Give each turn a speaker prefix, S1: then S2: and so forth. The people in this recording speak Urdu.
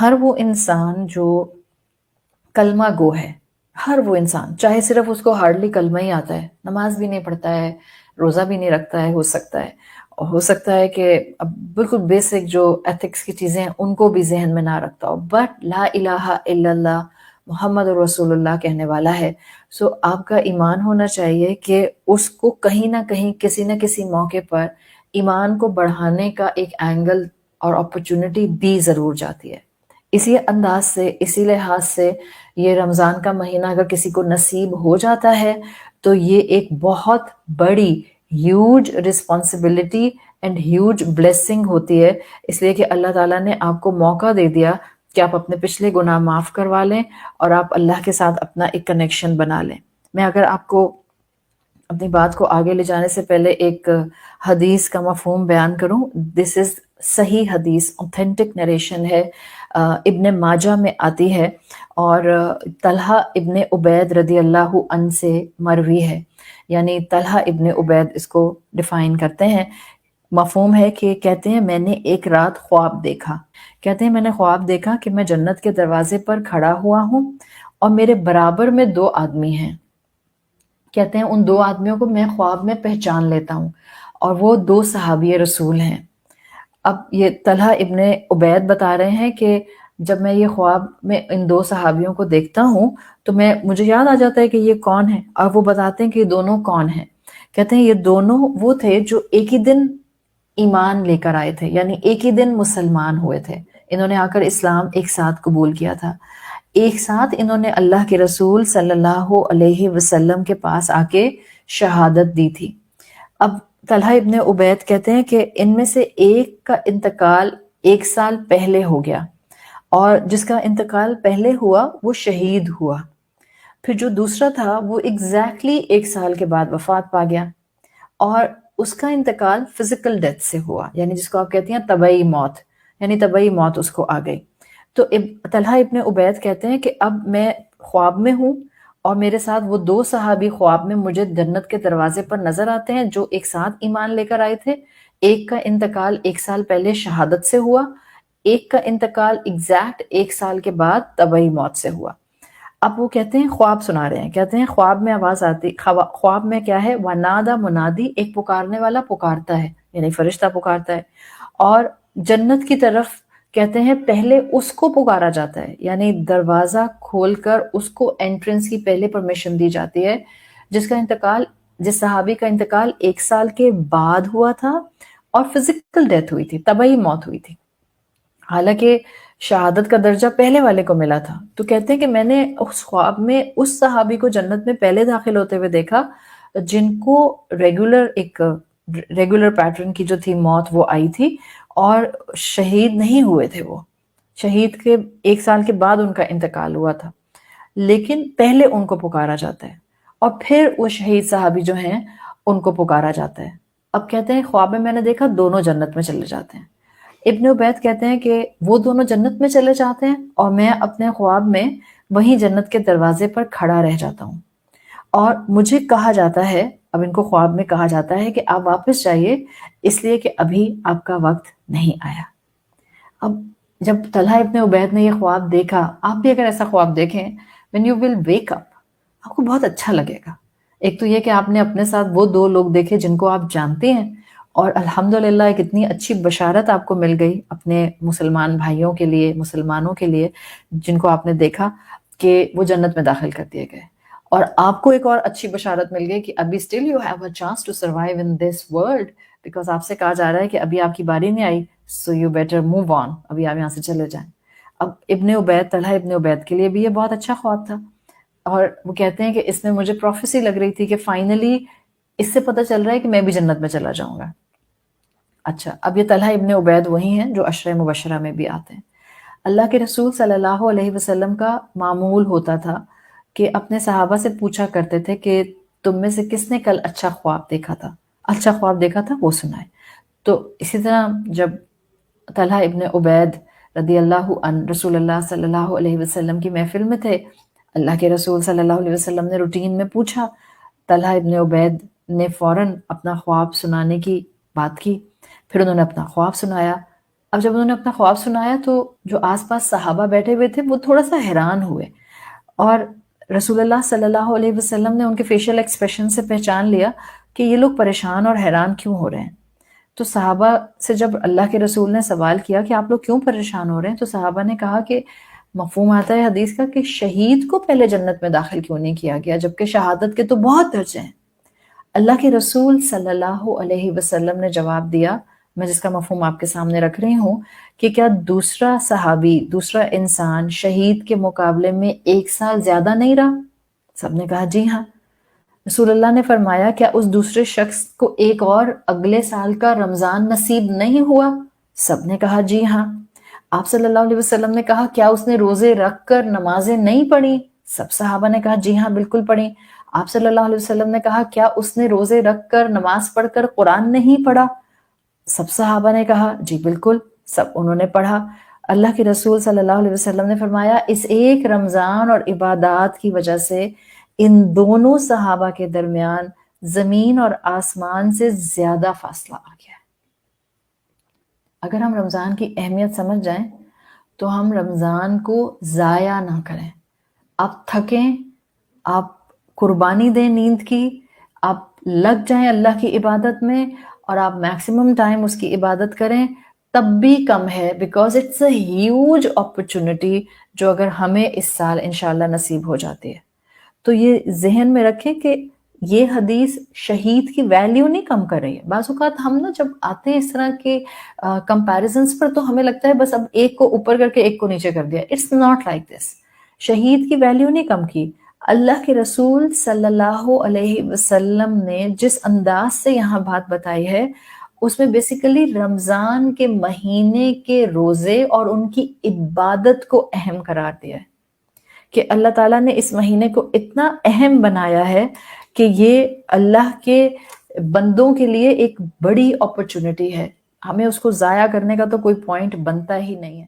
S1: ہر وہ انسان جو کلمہ گو ہے، ہر وہ انسان چاہے صرف اس کو ہارڈلی کلمہ ہی آتا ہے، نماز بھی نہیں پڑھتا ہے، روزہ بھی نہیں رکھتا ہے، ہو سکتا ہے کہ اب بالکل بیسک جو ایتھکس کی چیزیں ہیں ان کو بھی ذہن میں نہ رکھتا ہو، بٹ لا الہ الا اللہ محمد رسول اللہ کہنے والا ہے. سو آپ کا ایمان ہونا چاہیے کہ اس کو کہیں نہ کہیں کسی نہ کسی موقع پر ایمان کو بڑھانے کا ایک اینگل اور اپرچونٹی دی ضرور جاتی ہے. اسی انداز سے، اسی لحاظ سے یہ رمضان کا مہینہ اگر کسی کو نصیب ہو جاتا ہے تو یہ ایک بہت بڑی huge responsibility and huge blessing ہوتی ہے، اس لیے کہ اللہ تعالیٰ نے آپ کو موقع دے دیا کہ آپ اپنے پچھلے گناہ معاف کروا لیں اور آپ اللہ کے ساتھ اپنا ایک کنیکشن بنا لیں. میں اگر آپ کو اپنی بات کو آگے لے جانے سے پہلے ایک حدیث کا مفہوم بیان کروں. دس از صحیح حدیث، اوتھینٹک نریشن ہے، ابن ماجہ میں آتی ہے اور طلحہ ابن عبید رضی اللہ عنہ سے مروی ہے. یعنی طلحہ ابن عبید اس کو ڈیفائن کرتے ہیں. مفہوم ہے کہ کہتے ہیں میں نے ایک رات خواب دیکھا. کہتے ہیں میں نے خواب دیکھا کہ میں جنت کے دروازے پر کھڑا ہوا ہوں اور میرے برابر میں دو آدمی ہیں. کہتے ہیں ان دو آدمیوں کو میں خواب میں پہچان لیتا ہوں اور وہ دو صحابی رسول ہیں. اب یہ طلحہ ابن عبید بتا رہے ہیں کہ جب میں یہ خواب میں ان دو صحابیوں کو دیکھتا ہوں تو مجھے یاد آ جاتا ہے کہ یہ کون ہے، اور وہ بتاتے ہیں کہ یہ دونوں کون ہیں. کہتے ہیں یہ دونوں وہ تھے جو ایک ہی دن ایمان لے کر آئے تھے، یعنی ایک ہی دن مسلمان ہوئے تھے. انہوں نے آ کر اسلام ایک ساتھ قبول کیا تھا، ایک ساتھ انہوں نے اللہ کے رسول صلی اللہ علیہ وسلم کے پاس آ کے شہادت دی تھی. اب طلحہ ابن عبید کہتے ہیں کہ ان میں سے ایک کا انتقال 1 سال پہلے ہو گیا، اور جس کا انتقال پہلے ہوا وہ شہید ہوا. پھر جو دوسرا تھا وہ ایگزیکٹلی 1 سال کے بعد وفات پا گیا، اور اس کا انتقال فزیکل ڈیتھ سے ہوا، یعنی جس کو آپ کہتی ہیں طبعی موت، یعنی طبعی موت اس کو آ گئی. تو طلحہ ابن عبید کہتے ہیں کہ اب میں خواب میں ہوں اور میرے ساتھ وہ دو صحابی خواب میں مجھے جنت کے دروازے پر نظر آتے ہیں جو ایک ساتھ ایمان لے کر آئے تھے. ایک کا انتقال 1 سال پہلے شہادت سے ہوا، ایک کا انتقال ایگزیکٹ 1 سال کے بعد طبعی موت سے ہوا. اب وہ کہتے ہیں خواب سنا رہے ہیں، کہتے ہیں خواب میں آواز آتی، خواب میں کیا ہے، وَنَادَى منادی، ایک پکارنے والا پکارتا ہے، یعنی فرشتہ پکارتا ہے، اور جنت کی طرف کہتے ہیں پہلے اس کو پکارا جاتا ہے، یعنی دروازہ کھول کر اس کو انٹرنس کی پہلے پرمیشن دی جاتی ہے، جس صحابی کا انتقال 1 سال کے بعد ہوا تھا اور فزیکل ڈیتھ ہوئی تھی، طبعی موت ہوئی تھی، حالانکہ شہادت کا درجہ پہلے والے کو ملا تھا. تو کہتے ہیں کہ میں نے اس خواب میں اس صحابی کو جنت میں پہلے داخل ہوتے ہوئے دیکھا جن کو ریگولر پیٹرن کی جو تھی موت وہ آئی تھی، اور شہید نہیں ہوئے تھے. وہ شہید کے 1 سال کے بعد ان کا انتقال ہوا تھا، لیکن پہلے ان کو پکارا جاتا ہے اور پھر وہ شہید صحابی جو ہیں ان کو پکارا جاتا ہے. اب کہتے ہیں خواب میں نے دیکھا دونوں جنت میں چلے جاتے ہیں. ابن عبید کہتے ہیں کہ وہ دونوں جنت میں چلے جاتے ہیں اور میں اپنے خواب میں وہیں جنت کے دروازے پر کھڑا رہ جاتا ہوں، اور مجھے کہا جاتا ہے، اب ان کو خواب میں کہا جاتا ہے کہ آپ واپس جائیے اس لیے کہ ابھی آپ کا وقت نہیں آیا. اب جب طلحہ ابن عبید نے یہ خواب دیکھا، آپ بھی اگر ایسا خواب دیکھیں when you will wake up، آپ کو بہت اچھا لگے گا. ایک تو یہ کہ آپ نے اپنے ساتھ وہ دو لوگ دیکھے جن کو آپ جانتے ہیں، اور الحمدللہ ایک اتنی اچھی بشارت آپ کو مل گئی اپنے مسلمان بھائیوں کے لیے، مسلمانوں کے لیے جن کو آپ نے دیکھا کہ وہ جنت میں داخل کر دیے گئے. اور آپ کو ایک اور اچھی بشارت مل گئی کہ ابھی still you have a chance to survive in this world، because آپ سے کہا جا رہا ہے کہ ابھی آپ کی باری نہیں آئی، so you better move on، ابھی آپ یہاں سے چلے جائیں. اب طلحہ ابن عبید کے لیے بھی یہ بہت اچھا خواب تھا، اور وہ کہتے ہیں کہ اس میں مجھے پروفیسی لگ رہی تھی کہ فائنلی اس سے پتہ چل رہا ہے کہ میں بھی جنت میں چلا جاؤں گا. اچھا، اب یہ طلحہ ابن عبید وہی ہیں جو عشرہ مبشرہ میں بھی آتے ہیں. اللہ کے رسول صلی اللہ علیہ وسلم کا معمول ہوتا تھا کہ اپنے صحابہ سے پوچھا کرتے تھے کہ تم میں سے کس نے کل اچھا خواب دیکھا تھا وہ سنائے. تو اسی طرح جب طلحہ ابن عبید رضی اللہ عنہ رسول اللہ صلی اللہ علیہ وسلم کی محفل میں تھے، اللہ کے رسول صلی اللہ علیہ وسلم نے روٹین میں پوچھا، طلحہ ابن عبید نے فوراً اپنا خواب سنانے کی بات کی، پھر انہوں نے اپنا خواب سنایا. اب جب انہوں نے اپنا خواب سنایا تو جو آس پاس صحابہ بیٹھے ہوئے تھے وہ تھوڑا سا حیران ہوئے، اور رسول اللہ صلی اللہ علیہ وسلم نے ان کے فیشل ایکسپریشن سے پہچان لیا کہ یہ لوگ پریشان اور حیران کیوں ہو رہے ہیں۔ تو صحابہ سے جب اللہ کے رسول نے سوال کیا کہ آپ لوگ کیوں پریشان ہو رہے ہیں، تو صحابہ نے کہا کہ مفہوم آتا ہے حدیث کا کہ شہید کو پہلے جنت میں داخل کیوں نہیں کیا گیا، جبکہ شہادت کے تو بہت درجے ہیں۔ اللہ کے رسول صلی اللہ علیہ وسلم نے جواب دیا، میں جس کا مفہوم آپ کے سامنے رکھ رہی ہوں، کہ کیا دوسرا صحابی، دوسرا انسان شہید کے مقابلے میں 1 سال زیادہ نہیں رہا؟ سب نے کہا جی ہاں۔ رسول اللہ نے فرمایا کیا اس دوسرے شخص کو ایک اور اگلے سال کا رمضان نصیب نہیں ہوا؟ سب نے کہا جی ہاں۔ آپ صلی اللہ علیہ وسلم نے کہا کیا اس نے روزے رکھ کر نمازیں نہیں پڑھی؟ سب صحابہ نے کہا جی ہاں بالکل پڑھی۔ آپ صلی اللہ علیہ وسلم نے کہا کیا اس نے روزے رکھ کر نماز پڑھ کر قرآن نہیں پڑھا؟ سب صحابہ نے کہا جی بالکل، سب انہوں نے پڑھا۔ اللہ کے رسول صلی اللہ علیہ وسلم نے فرمایا اس ایک رمضان اور عبادات کی وجہ سے ان دونوں صحابہ کے درمیان زمین اور آسمان سے زیادہ فاصلہ آ گیا ہے۔ اگر ہم رمضان کی اہمیت سمجھ جائیں تو ہم رمضان کو ضائع نہ کریں۔ آپ تھکیں، آپ قربانی دیں نیند کی، آپ لگ جائیں اللہ کی عبادت میں اور آپ میکسیمم ٹائم اس کی عبادت کریں، تب بھی کم ہے، because it's a huge opportunity جو اگر ہمیں اس سال انشاءاللہ نصیب ہو جاتی ہے۔ تو یہ ذہن میں رکھیں کہ یہ حدیث شہید کی ویلیو نہیں کم کر رہی ہے۔ بعض اوقات ہم نا جب آتے ہیں اس طرح کے کمپیریزنس پر تو ہمیں لگتا ہے بس اب ایک کو اوپر کر کے ایک کو نیچے کر دیا۔ It's not like this. شہید کی ویلیو نہیں کم کی۔ اللہ کے رسول صلی اللہ علیہ وسلم نے جس انداز سے یہاں بات بتائی ہے اس میں بیسیکلی رمضان کے مہینے کے روزے اور ان کی عبادت کو اہم قرار دیا ہے، کہ اللہ تعالیٰ نے اس مہینے کو اتنا اہم بنایا ہے کہ یہ اللہ کے بندوں کے لیے ایک بڑی اپرچونٹی ہے، ہمیں اس کو ضائع کرنے کا تو کوئی پوائنٹ بنتا ہی نہیں ہے۔